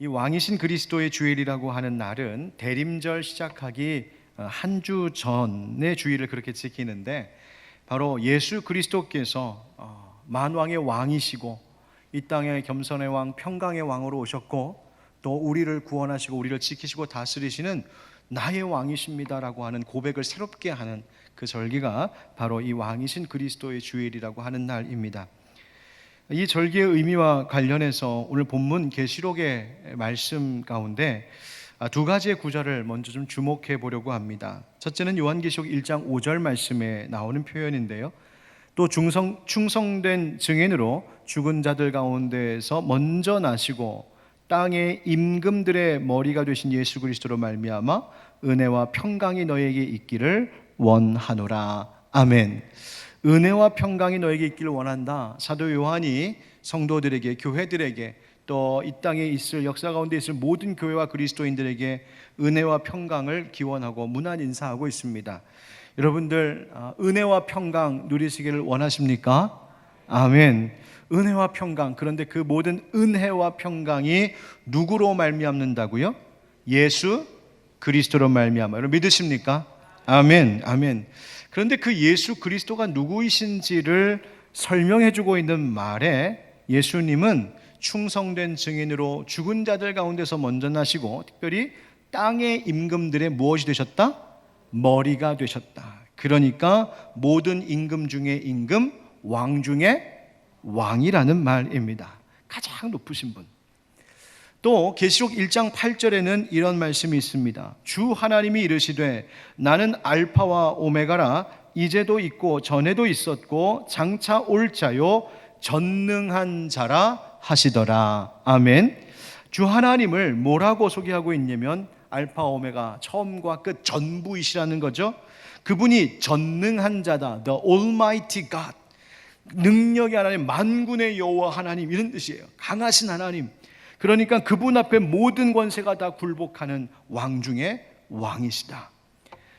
이 왕이신 그리스도의 주일이라고 하는 날은 대림절 시작하기 한 주 전의 주일을 그렇게 지키는데, 바로 예수 그리스도께서 만왕의 왕이시고 이 땅의 겸손의 왕, 평강의 왕으로 오셨고, 또 우리를 구원하시고 우리를 지키시고 다스리시는 나의 왕이십니다라고 하는 고백을 새롭게 하는 그 절기가 바로 이 왕이신 그리스도의 주일이라고 하는 날입니다. 이 절기의 의미와 관련해서 오늘 본문 계시록의 말씀 가운데 두 가지의 구절을 먼저 좀 주목해 보려고 합니다. 첫째는 요한계시록 1장 5절 말씀에 나오는 표현인데요, 또 충성된 증인으로 죽은 자들 가운데에서 먼저 나시고 땅의 임금들의 머리가 되신 예수 그리스도로 말미암아 은혜와 평강이 너에게 있기를 원하노라. 아멘. 은혜와 평강이 너에게 있기를 원한다. 사도 요한이 성도들에게, 교회들에게, 또 이 땅에 있을, 역사 가운데 있을 모든 교회와 그리스도인들에게 은혜와 평강을 기원하고 문안 인사하고 있습니다. 여러분들 은혜와 평강 누리시기를 원하십니까? 아멘. 은혜와 평강. 그런데 그 모든 은혜와 평강이 누구로 말미암는다고요? 예수 그리스도로 말미암아. 여러분 믿으십니까? 아멘. 아멘. 그런데 그 예수 그리스도가 누구이신지를 설명해주고 있는 말에 예수님은 충성된 증인으로 죽은 자들 가운데서 먼저 나시고, 특별히 땅의 임금들의 무엇이 되셨다? 머리가 되셨다. 그러니까 모든 임금 중에 임금, 왕 중에 왕이라는 말입니다. 가장 높으신 분. 또 계시록 1장 8절에는 이런 말씀이 있습니다. 주 하나님이 이르시되 나는 알파와 오메가라, 이제도 있고 전에도 있었고 장차 올 자요 전능한 자라 하시더라. 아멘. 주 하나님을 뭐라고 소개하고 있냐면 알파 오메가, 처음과 끝, 전부이시라는 거죠. 그분이 전능한 자다, The Almighty God, 능력의 하나님, 만군의 여호와 하나님, 이런 뜻이에요. 강하신 하나님. 그러니까 그분 앞에 모든 권세가 다 굴복하는 왕 중에 왕이시다.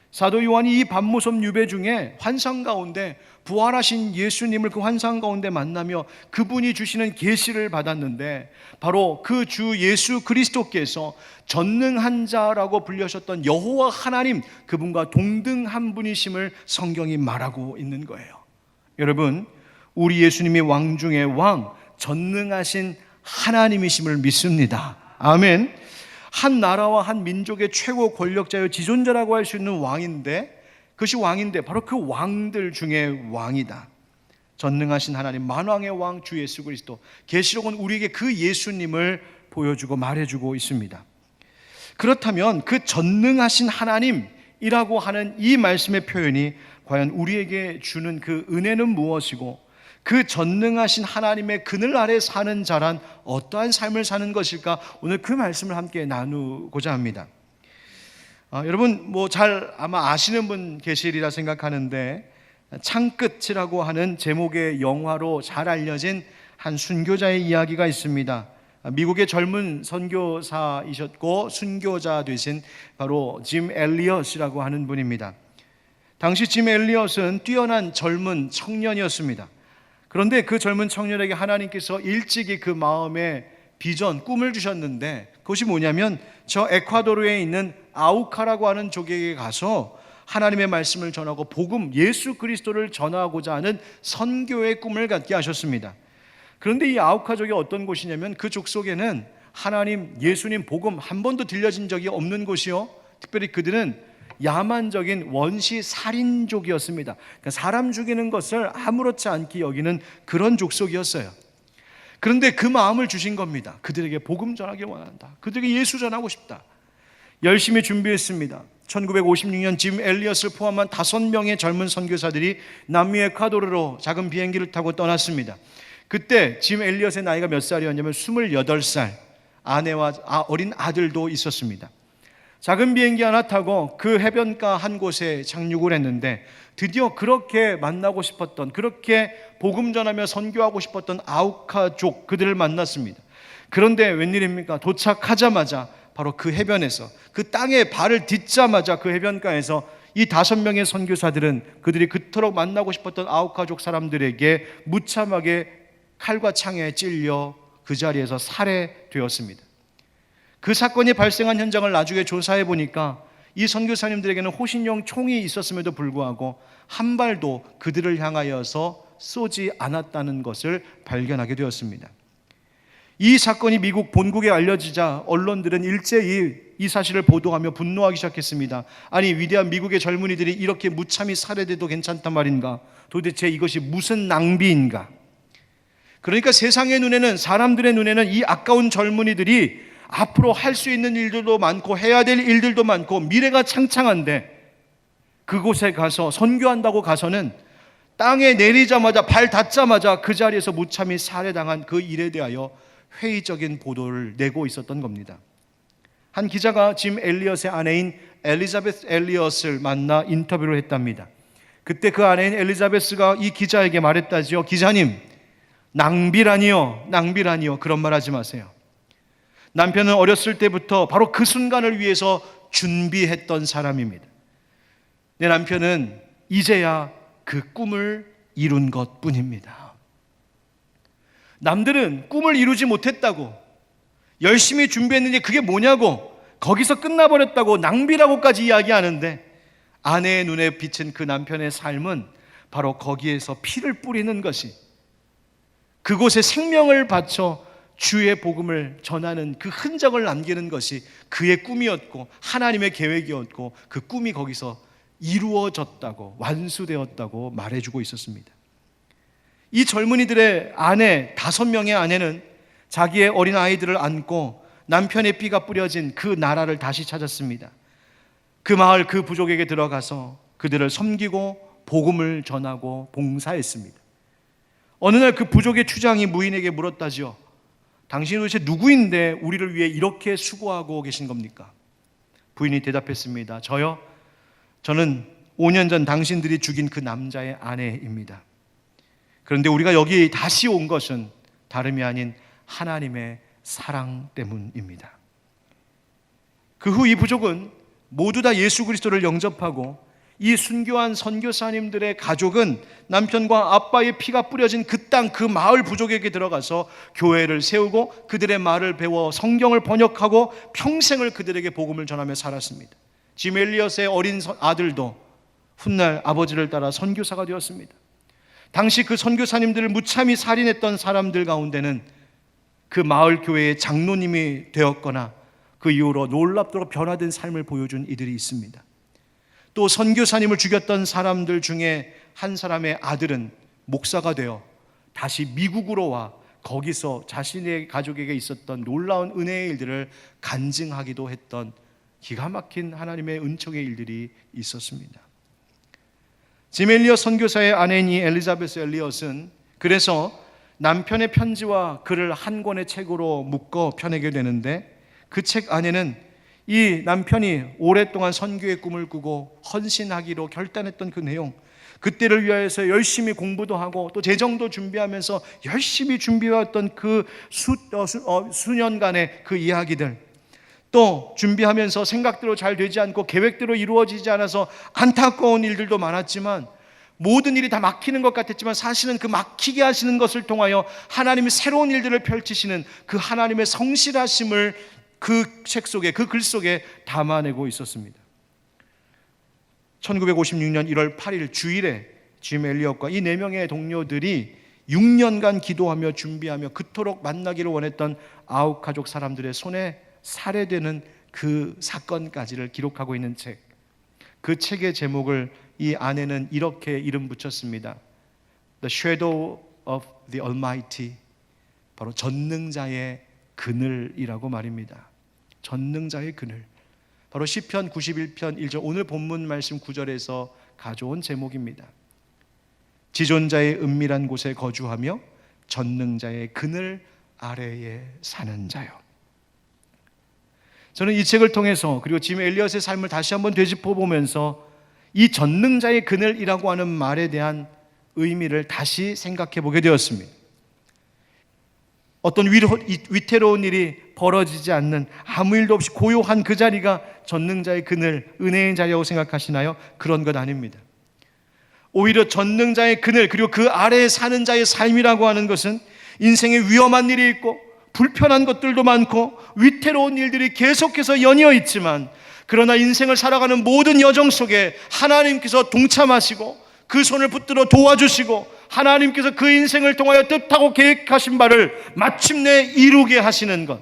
사도 요한이 이 밤모섬 유배 중에 환상 가운데 부활하신 예수님을 그 환상 가운데 만나며 그분이 주시는 계시를 받았는데, 바로 그 주 예수 그리스도께서 전능한 자라고 불리셨던 여호와 하나님, 그분과 동등한 분이심을 성경이 말하고 있는 거예요. 여러분, 우리 예수님이 왕 중에 왕, 전능하신 하나님이심을 믿습니다. 아멘. 한 나라와 한 민족의 최고 권력자여 지존자라고 할 수 있는 왕인데, 그것이 왕인데 바로 그 왕들 중에 왕이다. 전능하신 하나님, 만왕의 왕 주 예수 그리스도. 계시록은 우리에게 그 예수님을 보여주고 말해주고 있습니다. 그렇다면 그 전능하신 하나님이라고 하는 이 말씀의 표현이 과연 우리에게 주는 그 은혜는 무엇이고, 그 전능하신 하나님의 그늘 아래 사는 자란 어떠한 삶을 사는 것일까? 오늘 그 말씀을 함께 나누고자 합니다. 여러분 잘 아마 아시는 분 계시리라 생각하는데, 창끝이라고 하는 제목의 영화로 잘 알려진 한 순교자의 이야기가 있습니다. 미국의 젊은 선교사이셨고 순교자 되신 바로 짐 엘리엇이라고 하는 분입니다. 당시 짐 엘리엇은 뛰어난 젊은 청년이었습니다. 그런데 그 젊은 청년에게 하나님께서 일찍이 그 마음의 비전, 꿈을 주셨는데, 그것이 뭐냐면 저 에콰도르에 있는 아우카라고 하는 족에게 가서 하나님의 말씀을 전하고 복음, 예수 그리스도를 전하고자 하는 선교의 꿈을 갖게 하셨습니다. 그런데 이 아우카족이 어떤 곳이냐면 그 족 속에는 하나님, 예수님 복음 한 번도 들려진 적이 없는 곳이요, 특별히 그들은 야만적인 원시 살인족이었습니다. 그러니까 사람 죽이는 것을 아무렇지 않게 여기는 그런 족속이었어요. 그런데 그 마음을 주신 겁니다. 그들에게 복음 전하기 원한다. 그들에게 예수 전하고 싶다. 열심히 준비했습니다. 1956년 짐 엘리엇을 포함한 5명의 젊은 선교사들이 남미 에콰도르로 작은 비행기를 타고 떠났습니다. 그때 짐 엘리엇의 나이가 몇 살이었냐면 28살, 아내와 어린 아들도 있었습니다. 작은 비행기 하나 타고 그 해변가 한 곳에 착륙을 했는데, 드디어 그렇게 만나고 싶었던, 그렇게 복음 전하며 선교하고 싶었던 아우카족, 그들을 만났습니다. 그런데 웬일입니까? 도착하자마자 바로 그 해변에서, 그 땅에 발을 딛자마자 그 해변가에서 이 5명의 선교사들은 그들이 그토록 만나고 싶었던 아우카족 사람들에게 무참하게 칼과 창에 찔려 그 자리에서 살해되었습니다. 그 사건이 발생한 현장을 나중에 조사해 보니까 이 선교사님들에게는 호신용 총이 있었음에도 불구하고 한 발도 그들을 향하여서 쏘지 않았다는 것을 발견하게 되었습니다. 이 사건이 미국 본국에 알려지자 언론들은 일제히 이 사실을 보도하며 분노하기 시작했습니다. 아니, 위대한 미국의 젊은이들이 이렇게 무참히 살해돼도 괜찮단 말인가? 도대체 이것이 무슨 낭비인가? 그러니까 세상의 눈에는, 사람들의 눈에는 이 아까운 젊은이들이 앞으로 할 수 있는 일들도 많고 해야 될 일들도 많고 미래가 창창한데, 그곳에 가서 선교한다고 가서는 땅에 내리자마자, 발 닿자마자 그 자리에서 무참히 살해당한 그 일에 대하여 회의적인 보도를 내고 있었던 겁니다. 한 기자가 짐 엘리엇의 아내인 엘리자베스 엘리엇을 만나 인터뷰를 했답니다. 그때 그 아내인 엘리자베스가 이 기자에게 말했다지요. 기자님, 낭비라니요, 낭비라니요. 그런 말 하지 마세요. 남편은 어렸을 때부터 바로 그 순간을 위해서 준비했던 사람입니다. 내 남편은 이제야 그 꿈을 이룬 것뿐입니다. 남들은 꿈을 이루지 못했다고, 열심히 준비했는데 그게 뭐냐고, 거기서 끝나버렸다고, 낭비라고까지 이야기하는데, 아내의 눈에 비친 그 남편의 삶은 바로 거기에서 피를 뿌리는 것이, 그곳에 생명을 바쳐 주의 복음을 전하는 그 흔적을 남기는 것이 그의 꿈이었고 하나님의 계획이었고, 그 꿈이 거기서 이루어졌다고, 완수되었다고 말해주고 있었습니다. 이 젊은이들의 아내, 5명의 아내는 자기의 어린 아이들을 안고 남편의 피가 뿌려진 그 나라를 다시 찾았습니다. 그 마을, 그 부족에게 들어가서 그들을 섬기고 복음을 전하고 봉사했습니다. 어느 날 그 부족의 추장이 무인에게 물었다지요. 당신이 도대체 누구인데 우리를 위해 이렇게 수고하고 계신 겁니까? 부인이 대답했습니다. 저는 5년 전 당신들이 죽인 그 남자의 아내입니다. 그런데 우리가 여기 다시 온 것은 다름이 아닌 하나님의 사랑 때문입니다. 그 후 이 부족은 모두 다 예수 그리스도를 영접하고, 이 순교한 선교사님들의 가족은 남편과 아빠의 피가 뿌려진 그 땅, 그 마을 부족에게 들어가서 교회를 세우고 그들의 말을 배워 성경을 번역하고 평생을 그들에게 복음을 전하며 살았습니다. 짐 엘리엇의 어린 아들도 훗날 아버지를 따라 선교사가 되었습니다. 당시 그 선교사님들을 무참히 살인했던 사람들 가운데는 그 마을 교회의 장로님이 되었거나 그 이후로 놀랍도록 변화된 삶을 보여준 이들이 있습니다. 또 선교사님을 죽였던 사람들 중에 한 사람의 아들은 목사가 되어 다시 미국으로 와 거기서 자신의 가족에게 있었던 놀라운 은혜의 일들을 간증하기도 했던 기가 막힌 하나님의 은총의 일들이 있었습니다. 짐 엘리엇 선교사의 아내인 이 엘리자베스 엘리엇은 그래서 남편의 편지와 글을 한 권의 책으로 묶어 펴내게 되는데, 그 책 안에는 이 남편이 오랫동안 선교의 꿈을 꾸고 헌신하기로 결단했던 그 내용, 그때를 위하여서 열심히 공부도 하고 또 재정도 준비하면서 열심히 준비해왔던 그 수년간의 그 이야기들, 또 준비하면서 생각대로 잘 되지 않고 계획대로 이루어지지 않아서 안타까운 일들도 많았지만, 모든 일이 다 막히는 것 같았지만 사실은 그 막히게 하시는 것을 통하여 하나님이 새로운 일들을 펼치시는 그 하나님의 성실하심을 그 책 속에, 그 글 속에 담아내고 있었습니다. 1956년 1월 8일 주일에 짐 엘리엇과 이 4명의 동료들이 6년간 기도하며 준비하며 그토록 만나기를 원했던 아홉 가족 사람들의 손에 살해되는 그 사건까지를 기록하고 있는 책, 그 책의 제목을 이 아내는 이렇게 이름 붙였습니다. The Shadow of the Almighty, 바로 전능자의 그늘이라고 말입니다. 전능자의 그늘, 바로 시편 91편 1절, 오늘 본문 말씀 9절에서 가져온 제목입니다. 지존자의 은밀한 곳에 거주하며 전능자의 그늘 아래에 사는 자요. 저는 이 책을 통해서, 그리고 짐 엘리엇의 삶을 다시 한번 되짚어 보면서 이 전능자의 그늘이라고 하는 말에 대한 의미를 다시 생각해 보게 되었습니다. 어떤 위태로운 일이 벌어지지 않는, 아무 일도 없이 고요한 그 자리가 전능자의 그늘, 은혜의 자리라고 생각하시나요? 그런 것 아닙니다. 오히려 전능자의 그늘, 그리고 그 아래에 사는 자의 삶이라고 하는 것은 인생에 위험한 일이 있고 불편한 것들도 많고 위태로운 일들이 계속해서 연이어 있지만, 그러나 인생을 살아가는 모든 여정 속에 하나님께서 동참하시고 그 손을 붙들어 도와주시고 하나님께서 그 인생을 통하여 뜻하고 계획하신 바를 마침내 이루게 하시는 것,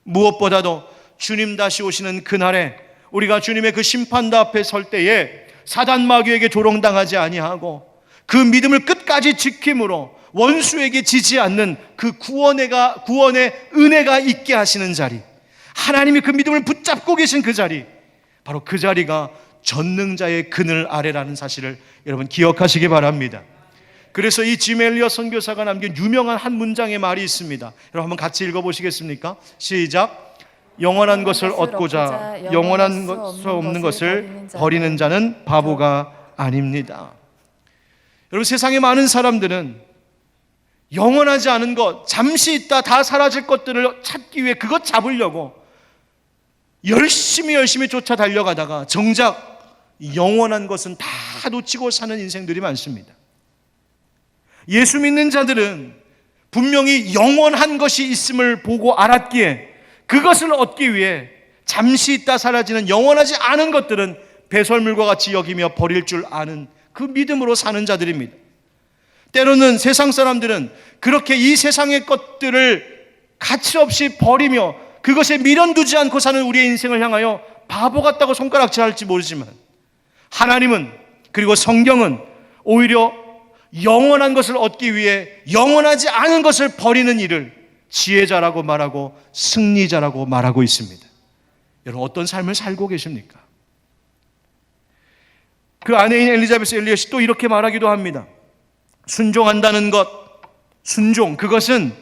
무엇보다도 주님 다시 오시는 그날에 우리가 주님의 그 심판대 앞에 설 때에 사단 마귀에게 조롱당하지 아니하고 그 믿음을 끝까지 지킴으로 원수에게 지지 않는 그 구원의 은혜가 있게 하시는 자리, 하나님이 그 믿음을 붙잡고 계신 그 자리, 바로 그 자리가 전능자의 그늘 아래라는 사실을 여러분 기억하시기 바랍니다. 그래서 이 짐 엘리엇 선교사가 남긴 유명한 한 문장의 말이 있습니다. 여러분 한번 같이 읽어보시겠습니까? 시작. 영원한 것을 얻고자 영원한 것 없는 것을 버리는 자는 바보가 아닙니다. 여러분, 세상의 많은 사람들은 영원하지 않은 것, 잠시 있다 다 사라질 것들을 찾기 위해 그것 잡으려고 열심히 쫓아 달려가다가 정작 영원한 것은 다 놓치고 사는 인생들이 많습니다. 예수 믿는 자들은 분명히 영원한 것이 있음을 보고 알았기에 그것을 얻기 위해 잠시 있다 사라지는 영원하지 않은 것들은 배설물과 같이 여기며 버릴 줄 아는 그 믿음으로 사는 자들입니다. 때로는 세상 사람들은 그렇게 이 세상의 것들을 가치없이 버리며 그것에 미련두지 않고 사는 우리의 인생을 향하여 바보 같다고 손가락질할지 모르지만, 하나님은, 그리고 성경은 오히려 영원한 것을 얻기 위해 영원하지 않은 것을 버리는 일을 지혜자라고 말하고 승리자라고 말하고 있습니다. 여러분, 어떤 삶을 살고 계십니까? 그 아내인 엘리자베스 엘리엇이 또 이렇게 말하기도 합니다. 순종한다는 것, 순종, 그것은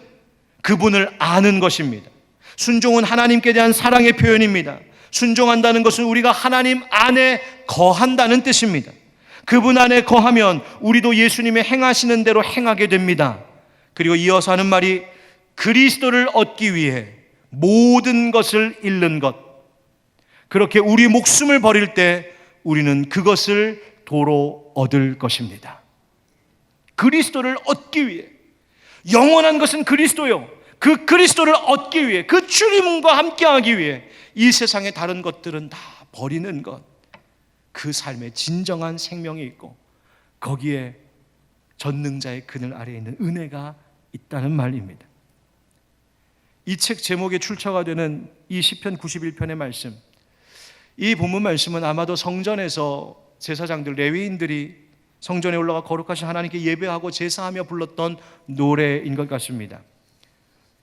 그분을 아는 것입니다. 순종은 하나님께 대한 사랑의 표현입니다. 순종한다는 것은 우리가 하나님 안에 거한다는 뜻입니다. 그분 안에 거하면 우리도 예수님의 행하시는 대로 행하게 됩니다. 그리고 이어서 하는 말이 그리스도를 얻기 위해 모든 것을 잃는 것, 그렇게 우리 목숨을 버릴 때 우리는 그것을 도로 얻을 것입니다. 그리스도를 얻기 위해, 영원한 것은 그리스도요, 그 그리스도를 얻기 위해, 그 주님과 함께하기 위해 이 세상의 다른 것들은 다 버리는 것, 그 삶에 진정한 생명이 있고 거기에 전능자의 그늘 아래에 있는 은혜가 있다는 말입니다. 이 책 제목에 출처가 되는 이 시편 91편의 말씀, 이 본문 말씀은 아마도 성전에서 제사장들, 레위인들이 성전에 올라가 거룩하신 하나님께 예배하고 제사하며 불렀던 노래인 것 같습니다.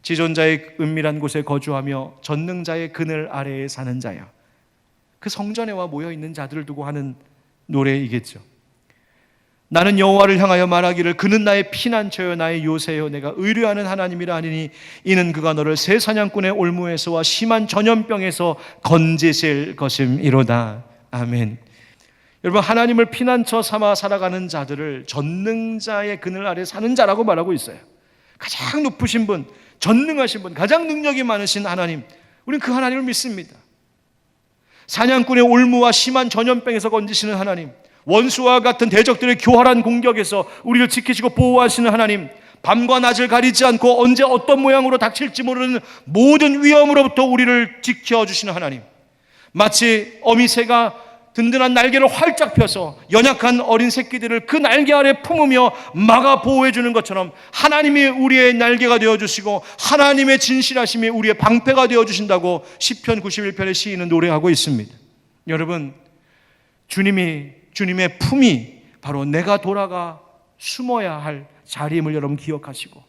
지존자의 은밀한 곳에 거주하며 전능자의 그늘 아래에 사는 자여, 그 성전에 와 모여있는 자들을 두고 하는 노래이겠죠. 나는 여호와를 향하여 말하기를 그는 나의 피난처여 나의 요새여 내가 의뢰하는 하나님이라 하니니 이는 그가 너를 새 사냥꾼의 올무에서와 심한 전염병에서 건지실 것임이로다. 아멘. 여러분, 하나님을 피난처 삼아 살아가는 자들을 전능자의 그늘 아래 사는 자라고 말하고 있어요. 가장 높으신 분, 전능하신 분, 가장 능력이 많으신 하나님, 우리는 그 하나님을 믿습니다. 사냥꾼의 올무와 심한 전염병에서 건지시는 하나님, 원수와 같은 대적들의 교활한 공격에서 우리를 지키시고 보호하시는 하나님, 밤과 낮을 가리지 않고 언제 어떤 모양으로 닥칠지 모르는 모든 위험으로부터 우리를 지켜주시는 하나님, 마치 어미새가 든든한 날개를 활짝 펴서 연약한 어린 새끼들을 그 날개 아래 품으며 막아 보호해 주는 것처럼 하나님이 우리의 날개가 되어주시고 하나님의 진실하심이 우리의 방패가 되어주신다고 시편 91편의 시인은 노래하고 있습니다. 여러분, 주님의 품이 바로 내가 돌아가 숨어야 할 자리임을 여러분 기억하시고,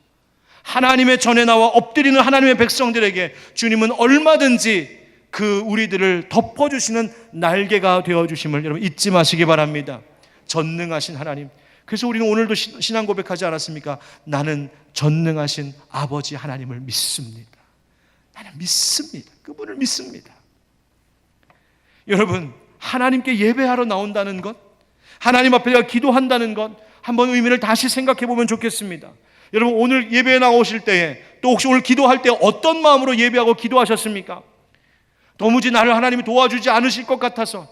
하나님의 전에 나와 엎드리는 하나님의 백성들에게 주님은 얼마든지 그 우리들을 덮어주시는 날개가 되어주심을 여러분 잊지 마시기 바랍니다. 전능하신 하나님. 그래서 우리는 오늘도 신앙 고백하지 않았습니까? 나는 전능하신 아버지 하나님을 믿습니다. 나는 믿습니다. 그분을 믿습니다. 여러분, 하나님께 예배하러 나온다는 것, 하나님 앞에 기도한다는 것, 한번 의미를 다시 생각해 보면 좋겠습니다. 여러분, 오늘 예배에 나오실 때에, 또 혹시 오늘 기도할 때 어떤 마음으로 예배하고 기도하셨습니까? 도무지 나를 하나님이 도와주지 않으실 것 같아서,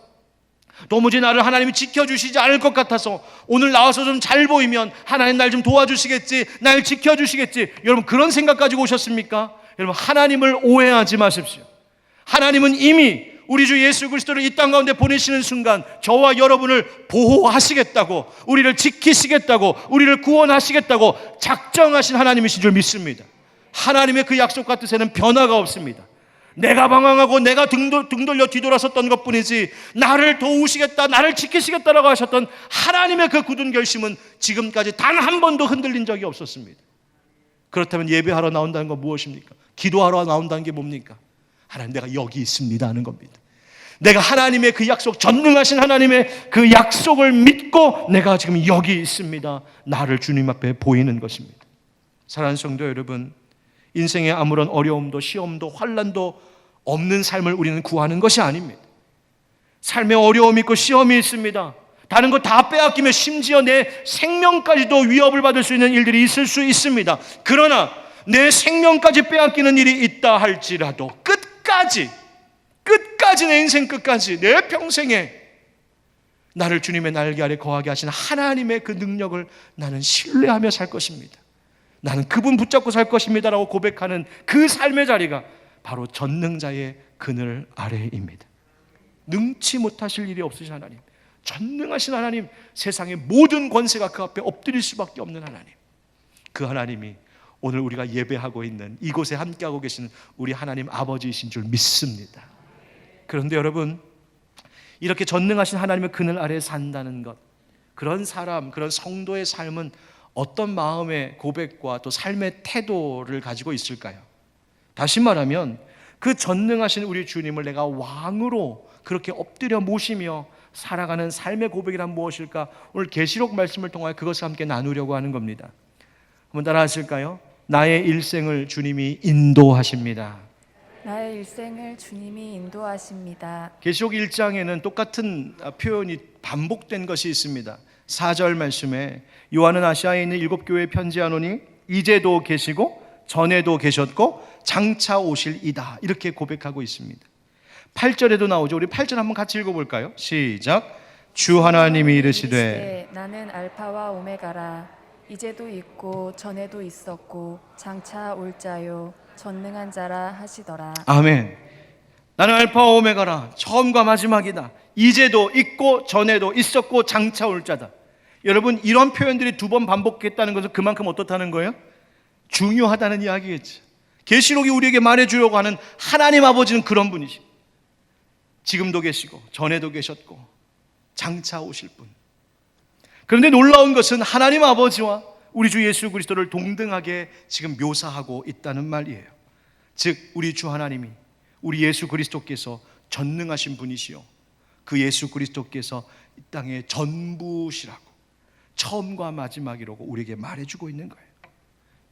도무지 나를 하나님이 지켜주시지 않을 것 같아서, 오늘 나와서 좀 잘 보이면 하나님 날 좀 도와주시겠지, 날 지켜주시겠지, 여러분 그런 생각 가지고 오셨습니까? 여러분, 하나님을 오해하지 마십시오. 하나님은 이미 우리 주 예수 그리스도를 이 땅 가운데 보내시는 순간 저와 여러분을 보호하시겠다고, 우리를 지키시겠다고, 우리를 구원하시겠다고 작정하신 하나님이신 줄 믿습니다. 하나님의 그 약속 같으세는 변화가 없습니다. 내가 방황하고 내가 등 돌려 뒤돌아섰던 것뿐이지 나를 도우시겠다, 나를 지키시겠다라고 하셨던 하나님의 그 굳은 결심은 지금까지 단 한 번도 흔들린 적이 없었습니다. 그렇다면 예배하러 나온다는 건 무엇입니까? 기도하러 나온다는 게 뭡니까? 하나님, 내가 여기 있습니다 하는 겁니다. 내가 하나님의 그 약속, 전능하신 하나님의 그 약속을 믿고 내가 지금 여기 있습니다, 나를 주님 앞에 보이는 것입니다. 사랑하는 성도 여러분, 인생에 아무런 어려움도 시험도 환난도 없는 삶을 우리는 구하는 것이 아닙니다. 삶에 어려움이 있고 시험이 있습니다. 다른 거 다 빼앗기며 심지어 내 생명까지도 위협을 받을 수 있는 일들이 있을 수 있습니다. 그러나 내 생명까지 빼앗기는 일이 있다 할지라도 끝까지 내 인생 끝까지, 내 평생에 나를 주님의 날개 아래 거하게 하신 하나님의 그 능력을 나는 신뢰하며 살 것입니다. 나는 그분 붙잡고 살 것입니다 라고 고백하는 그 삶의 자리가 바로 전능자의 그늘 아래입니다. 능치 못하실 일이 없으신 하나님, 전능하신 하나님, 세상의 모든 권세가 그 앞에 엎드릴 수밖에 없는 하나님, 그 하나님이 오늘 우리가 예배하고 있는 이곳에 함께하고 계시는 우리 하나님 아버지이신 줄 믿습니다. 그런데 여러분, 이렇게 전능하신 하나님의 그늘 아래에 산다는 것, 그런 사람, 그런 성도의 삶은 어떤 마음의 고백과 또 삶의 태도를 가지고 있을까요? 다시 말하면 그 전능하신 우리 주님을 내가 왕으로 그렇게 엎드려 모시며 살아가는 삶의 고백이란 무엇일까? 오늘 계시록 말씀을 통하여 그것을 함께 나누려고 하는 겁니다. 한번 따라 하실까요? 나의 일생을 주님이 인도하십니다. 나의 일생을 주님이 인도하십니다. 계시록 1장에는 똑같은 표현이 반복된 것이 있습니다. 4절 말씀에 요한은 아시아에 있는 7교회에 편지하노니 이제도 계시고 전에도 계셨고 장차 오실 이다, 이렇게 고백하고 있습니다. 8절에도 나오죠. 우리 8절 한번 같이 읽어볼까요? 시작. 주 하나님이 이르시되 나는 알파와 오메가라, 이제도 있고 전에도 있었고 장차 올 자요 전능한 자라 하시더라. 아멘. 나는 알파와 오메가라, 처음과 마지막이다. 이제도 있고 전에도 있었고 장차 올 자다. 여러분, 이런 표현들이 2번 반복했다는 것은 그만큼 어떻다는 거예요? 중요하다는 이야기겠죠. 계시록이 우리에게 말해주려고 하는 하나님 아버지는 그런 분이시고, 지금도 계시고 전에도 계셨고 장차 오실 분. 그런데 놀라운 것은 하나님 아버지와 우리 주 예수 그리스도를 동등하게 지금 묘사하고 있다는 말이에요. 즉 우리 주 하나님이, 우리 예수 그리스도께서 전능하신 분이시요, 그 예수 그리스도께서 이 땅의 전부시라고, 처음과 마지막이라고 우리에게 말해주고 있는 거예요.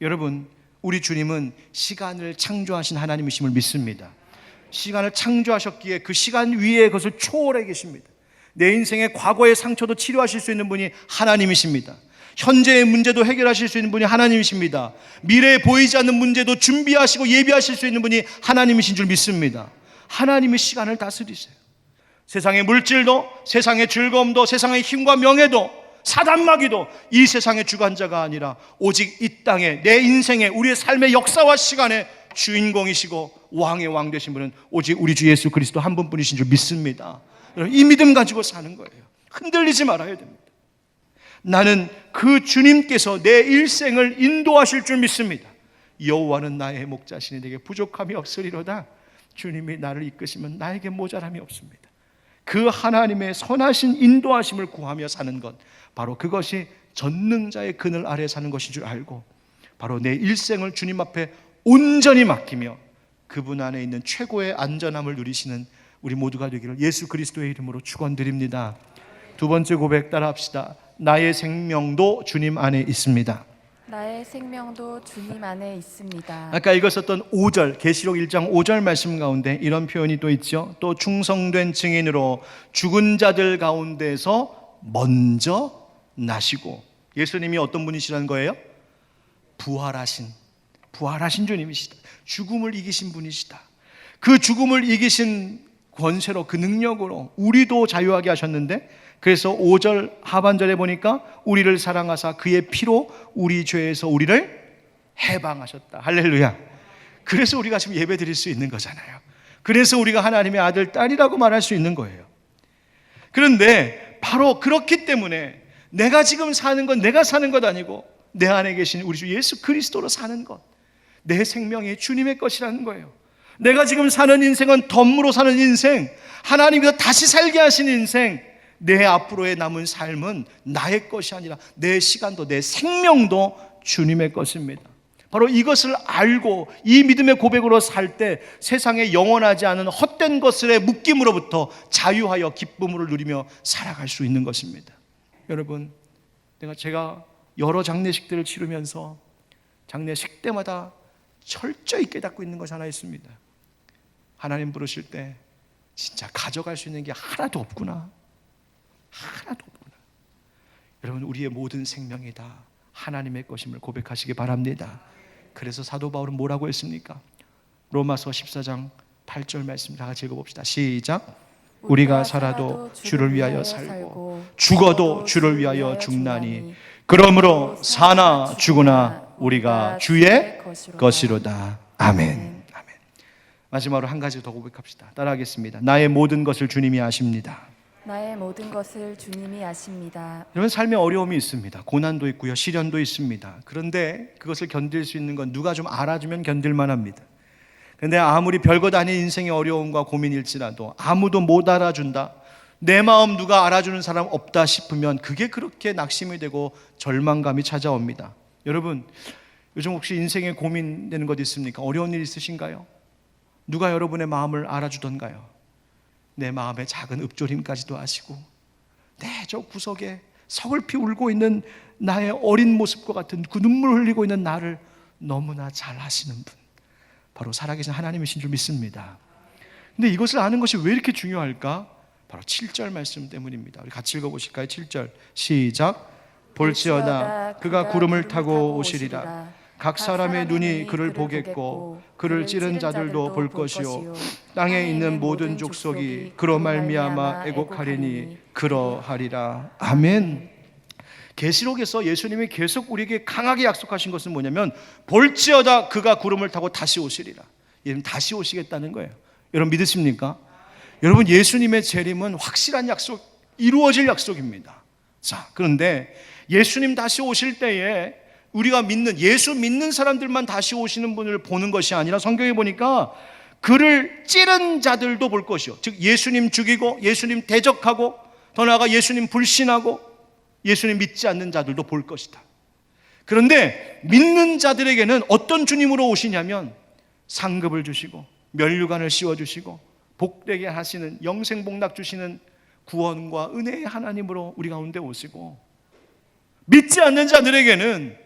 여러분, 우리 주님은 시간을 창조하신 하나님이심을 믿습니다. 시간을 창조하셨기에 그 시간 위에 그것을 초월해 계십니다. 내 인생의 과거의 상처도 치료하실 수 있는 분이 하나님이십니다. 현재의 문제도 해결하실 수 있는 분이 하나님이십니다. 미래에 보이지 않는 문제도 준비하시고 예비하실 수 있는 분이 하나님이신 줄 믿습니다. 하나님이 시간을 다스리세요. 세상의 물질도, 세상의 즐거움도, 세상의 힘과 명예도, 사단마귀도 이 세상의 주관자가 아니라 오직 이 땅에, 내 인생의, 우리의 삶의 역사와 시간의 주인공이시고 왕의 왕 되신 분은 오직 우리 주 예수 그리스도 한 분뿐이신 줄 믿습니다. 이 믿음 가지고 사는 거예요. 흔들리지 말아야 됩니다. 나는 그 주님께서 내 일생을 인도하실 줄 믿습니다. 여호와는 나의 목자시니 내게 부족함이 없으리로다. 주님이 나를 이끄시면 나에게 모자람이 없습니다. 그 하나님의 선하신 인도하심을 구하며 사는 것, 바로 그것이 전능자의 그늘 아래 사는 것인 줄 알고, 바로 내 일생을 주님 앞에 온전히 맡기며 그분 안에 있는 최고의 안전함을 누리시는 우리 모두가 되기를 예수 그리스도의 이름으로 축원드립니다. 2번째 고백 따라 합시다. 나의 생명도 주님 안에 있습니다. 나의 생명도 주님 안에 있습니다. 아까 읽었었던 5절, 계시록 1장 5절 말씀 가운데 이런 표현이 또 있죠. 또 충성된 증인으로 죽은 자들 가운데서 먼저 나시고, 예수님이 어떤 분이시라는 거예요? 부활하신 주님이시다. 죽음을 이기신 분이시다. 그 죽음을 이기신 권세로, 그 능력으로 우리도 자유하게 하셨는데, 그래서 5절 하반절에 보니까 우리를 사랑하사 그의 피로 우리 죄에서 우리를 해방하셨다. 할렐루야. 그래서 우리가 지금 예배 드릴 수 있는 거잖아요. 그래서 우리가 하나님의 아들, 딸이라고 말할 수 있는 거예요. 그런데 바로 그렇기 때문에 내가 지금 사는 건 내가 사는 것 아니고 내 안에 계신 우리 주 예수 그리스도로 사는 것, 내 생명이 주님의 것이라는 거예요. 내가 지금 사는 인생은 덤으로 사는 인생, 하나님께서 다시 살게 하신 인생, 내 앞으로의 남은 삶은 나의 것이 아니라 내 시간도 내 생명도 주님의 것입니다. 바로 이것을 알고 이 믿음의 고백으로 살 때 세상에 영원하지 않은 헛된 것들의 묶임으로부터 자유하여 기쁨을 누리며 살아갈 수 있는 것입니다. 여러분, 제가 여러 장례식들을 치르면서 장례식 때마다 철저히 깨닫고 있는 것이 하나 있습니다. 하나님 부르실 때 진짜 가져갈 수 있는 게 하나도 없구나. 하나도 없구나. 여러분, 우리의 모든 생명이 다 하나님의 것임을 고백하시기 바랍니다. 그래서 사도 바울은 뭐라고 했습니까? 로마서 14장 8절 말씀 다 같이 읽어봅시다. 시작. 우리가 살아도 주를 위하여 살고 죽어도 주를 위하여 죽나니 그러므로 사나 죽으나 우리가 주의 것이로다. 아멘. 아멘. 마지막으로 한 가지 더 고백합시다. 따라하겠습니다. 나의 모든 것을 주님이 아십니다. 나의 모든 것을 주님이 아십니다. 여러분, 삶에 어려움이 있습니다. 고난도 있고요, 시련도 있습니다. 그런데 그것을 견딜 수 있는 건 누가 좀 알아주면 견딜만 합니다. 그런데 아무리 별것 아닌 인생의 어려움과 고민일지라도 아무도 못 알아준다, 내 마음 누가 알아주는 사람 없다 싶으면 그게 그렇게 낙심이 되고 절망감이 찾아옵니다. 여러분, 요즘 혹시 인생에 고민되는 것 있습니까? 어려운 일 있으신가요? 누가 여러분의 마음을 알아주던가요? 내 마음의 작은 읊조림까지도 아시고 내 저 구석에 서글피 울고 있는 나의 어린 모습과 같은 그 눈물 흘리고 있는 나를 너무나 잘 아시는 분, 바로 살아계신 하나님이신 줄 믿습니다. 근데 이것을 아는 것이 왜 이렇게 중요할까? 바로 7절 말씀 때문입니다. 우리 같이 읽어보실까요? 7절 시작. 볼지어다 그가 구름을 타고 오시리라. 각 사람의 눈이 그를 보겠고 그를 찌른 자들도 볼 것이요 땅에 있는 모든 족속이 그로 말미암아 애곡하리니 그러하리라. 아멘. 계시록에서 예수님이 계속 우리에게 강하게 약속하신 것은 뭐냐면 볼지어다 그가 구름을 타고 다시 오시리라. 여러분, 다시 오시겠다는 거예요. 여러분 믿으십니까? 여러분, 예수님의 재림은 확실한 약속, 이루어질 약속입니다. 자, 그런데 예수님 다시 오실 때에 우리가 믿는, 예수 믿는 사람들만 다시 오시는 분을 보는 것이 아니라 성경에 보니까 그를 찌른 자들도 볼 것이요, 즉 예수님 죽이고 예수님 대적하고 더 나아가 예수님 불신하고 예수님 믿지 않는 자들도 볼 것이다. 그런데 믿는 자들에게는 어떤 주님으로 오시냐면 상급을 주시고 면류관을 씌워주시고 복되게 하시는, 영생복락 주시는 구원과 은혜의 하나님으로 우리 가운데 오시고, 믿지 않는 자들에게는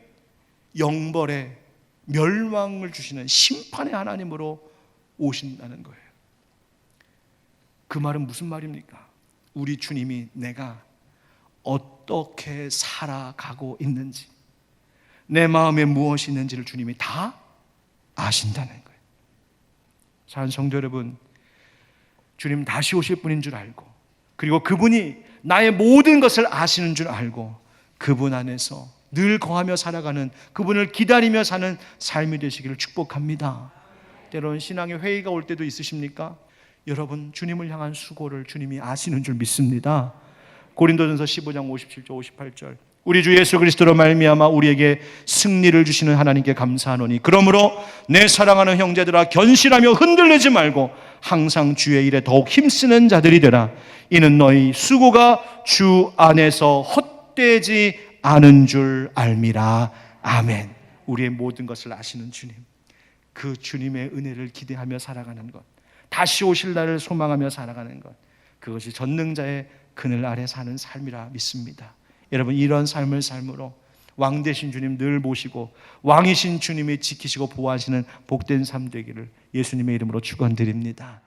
영벌의 멸망을 주시는 심판의 하나님으로 오신다는 거예요. 그 말은 무슨 말입니까? 우리 주님이 내가 어떻게 살아가고 있는지, 내 마음에 무엇이 있는지를 주님이 다 아신다는 거예요. 사랑하는 성도 여러분, 주님 다시 오실 분인 줄 알고, 그리고 그분이 나의 모든 것을 아시는 줄 알고 그분 안에서 늘 거하며 살아가는, 그분을 기다리며 사는 삶이 되시기를 축복합니다. 때로는 신앙의 회의가 올 때도 있으십니까? 여러분, 주님을 향한 수고를 주님이 아시는 줄 믿습니다. 고린도전서 15장 57절 58절 우리 주 예수 그리스도로 말미암아 우리에게 승리를 주시는 하나님께 감사하노니 그러므로 내 사랑하는 형제들아 견실하며 흔들리지 말고 항상 주의 일에 더욱 힘쓰는 자들이 되라. 이는 너희 수고가 주 안에서 헛되지 않은 줄 알미라. 아멘. 우리의 모든 것을 아시는 주님, 그 주님의 은혜를 기대하며 살아가는 것, 다시 오실 날을 소망하며 살아가는 것, 그것이 전능자의 그늘 아래 사는 삶이라 믿습니다. 여러분, 이런 삶을 삶으로 왕 되신 주님 늘 모시고 왕이신 주님이 지키시고 보호하시는 복된 삶 되기를 예수님의 이름으로 축원드립니다.